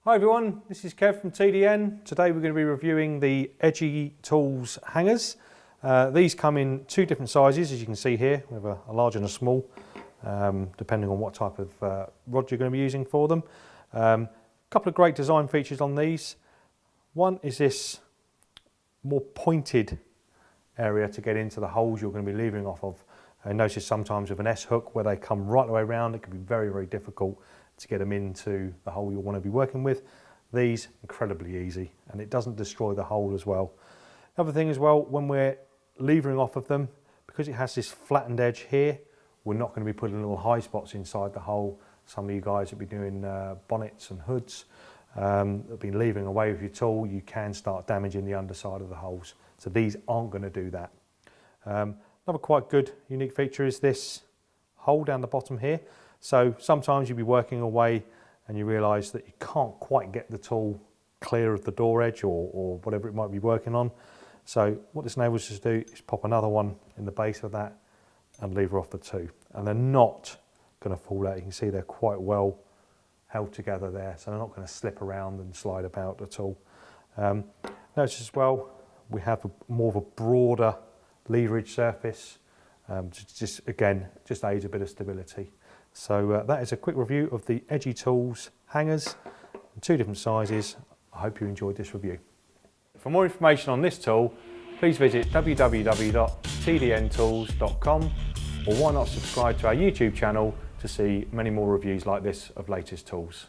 Hi everyone, this is Kev from TDN. Today we're going to be reviewing the Edgy Tools Hangers. These come in two different sizes, as you can see here. We have a large and a small, depending on what type of rod you're going to be using for them. A couple of great design features on these. One is this more pointed area to get into the holes you're going to be leavering off of. Notice sometimes with an S-hook where they come right the way around, it can be very, very difficult to get them into the hole you want to be working with. These, incredibly easy, and it doesn't destroy the hole as well. The other thing as well, when we're levering off of them, because it has this flattened edge here, we're not going to be putting little high spots inside the hole. Some of you guys that be doing bonnets and hoods, that be levering away with your tool, you can start damaging the underside of the holes. So these aren't going to do that. Another quite good unique feature is this hole down the bottom here. So sometimes you'll be working away and you realise that you can't quite get the tool clear of the door edge or whatever it might be working on. So what this enables us to do is pop another one in the base of that and lever off the two. And they're not going to fall out. You can see they're quite well held together there, so they're not going to slip around and slide about at all. Notice as well, we have more of a broader leverage surface, just aids a bit of stability. So that is a quick review of the Edgy Tools Hangers in two different sizes. I hope you enjoyed this review. For more information on this tool, please visit www.tdntools.com, or why not subscribe to our YouTube channel to see many more reviews like this of latest tools.